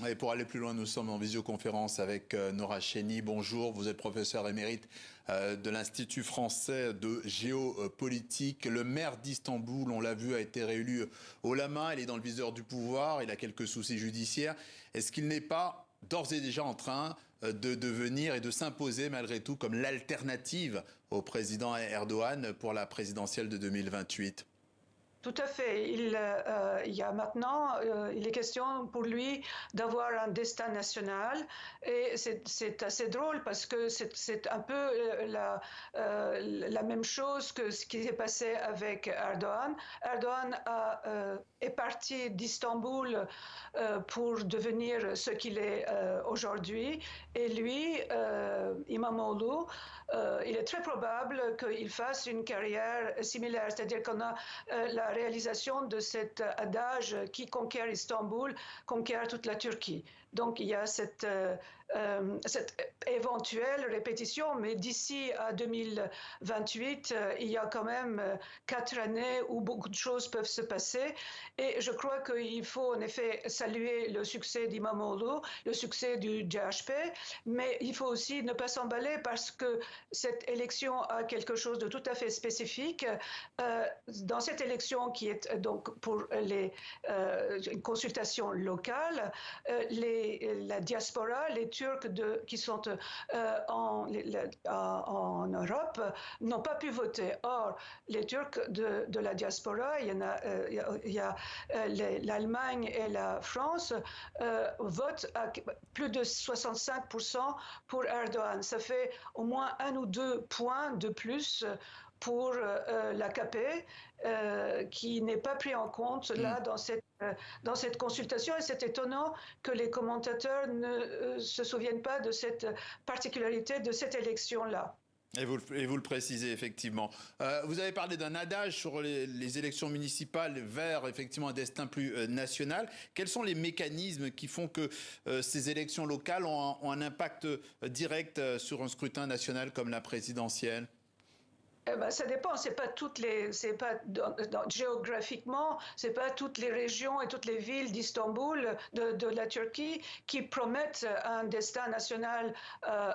Et pour aller plus loin, nous sommes en visioconférence avec Nora Chény. Bonjour, vous êtes professeur émérite de l'Institut français de géopolitique. Le maire d'Istanbul, on l'a vu, a été réélu haut la main. Il est dans le viseur du pouvoir, il a quelques soucis judiciaires. Est-ce qu'il n'est pas d'ores et déjà en train de devenir et de s'imposer malgré tout comme l'alternative au président Erdogan pour la présidentielle de 2028 ? Tout à fait. Il y a maintenant, il est question pour lui d'avoir un destin national et c'est assez drôle parce que c'est un peu la même chose que ce qui s'est passé avec Erdogan. Erdogan est parti d'Istanbul pour devenir ce qu'il est aujourd'hui et lui, İmamoğlu, il est très probable qu'il fasse une carrière similaire, c'est-à-dire qu'on a la réalisation de cet adage qui conquiert Istanbul, conquiert toute la Turquie. Donc il y a cette éventuelle répétition, mais d'ici à 2028, il y a quand même 4 années où beaucoup de choses peuvent se passer. Et je crois qu'il faut en effet saluer le succès d'Imamoglu, le succès du CHP, mais il faut aussi ne pas s'emballer parce que cette élection a quelque chose de tout à fait spécifique. Dans cette élection qui est donc pour une consultation locale, la diaspora, les Turcs qui sont en Europe n'ont pas pu voter. Or, les Turcs de la diaspora, il y a l'Allemagne et la France votent à plus de 65% pour Erdogan. Ça fait au moins 1 ou 2 points de plus pour l'AKP qui n'est pas pris en compte là dans cette consultation. Et c'est étonnant que les commentateurs ne se souviennent pas de cette particularité de cette élection-là. Et vous le précisez effectivement. Vous avez parlé d'un adage sur les élections municipales vers effectivement un destin plus national. Quels sont les mécanismes qui font que ces élections locales ont un impact direct sur un scrutin national comme la présidentielle ? Ça dépend, géographiquement, c'est pas toutes les régions et toutes les villes d'Istanbul, de la Turquie, qui promettent un destin national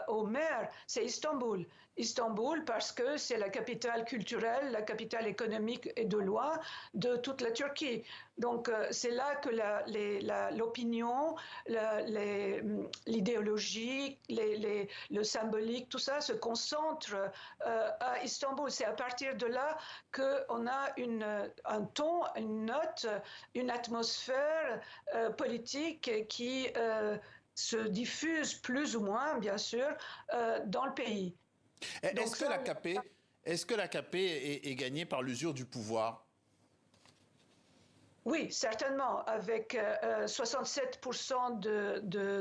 au maire. C'est Istanbul. Istanbul parce que c'est la capitale culturelle, la capitale économique et de loin de toute la Turquie. Donc c'est là que l'opinion, l'idéologie, le symbolique, tout ça se concentre à Istanbul. C'est à partir de là qu'on a un ton, une note, une atmosphère politique qui se diffuse plus ou moins, bien sûr, dans le pays. Est-ce que l'AKP est gagnée par l'usure du pouvoir ? Oui, certainement. Avec 67%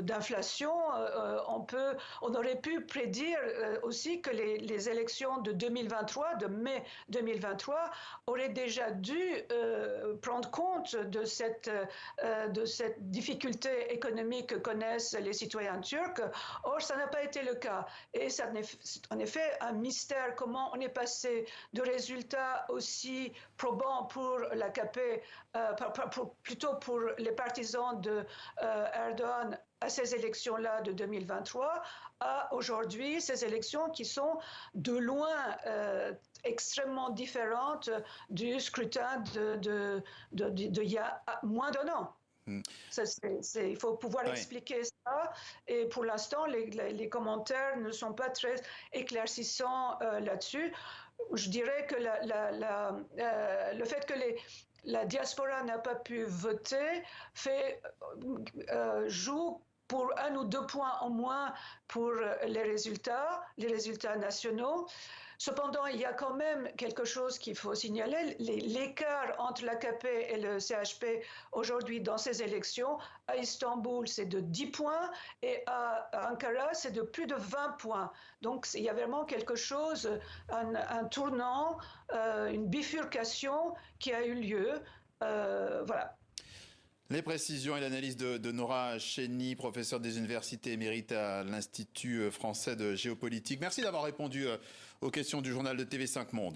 d'inflation, on aurait pu prédire aussi que les élections de 2023, de mai 2023, auraient déjà dû prendre compte de cette difficulté économique que connaissent les citoyens turcs. Or, ça n'a pas été le cas. Et c'est en effet un mystère comment on est passé de résultats aussi probants pour l'AKP, plutôt pour les partisans de Erdogan à ces élections-là de 2023, à aujourd'hui ces élections qui sont de loin extrêmement différentes du scrutin d'il y a moins d'1 an. Il faut pouvoir expliquer ça et pour l'instant les commentaires ne sont pas très éclaircissants là-dessus. Je dirais que le fait que la diaspora n'a pas pu voter joue pour 1 ou 2 points en moins pour les résultats nationaux. Cependant, il y a quand même quelque chose qu'il faut signaler. L'écart entre l'AKP et le CHP aujourd'hui dans ces élections, à Istanbul, c'est de 10 points et à Ankara, c'est de plus de 20 points. Donc, il y a vraiment quelque chose, un tournant, une bifurcation qui a eu lieu. Voilà. Les précisions et l'analyse de Nora Chény, professeure des universités émérite à l'Institut français de géopolitique. Merci d'avoir répondu aux questions du journal de TV5 Monde.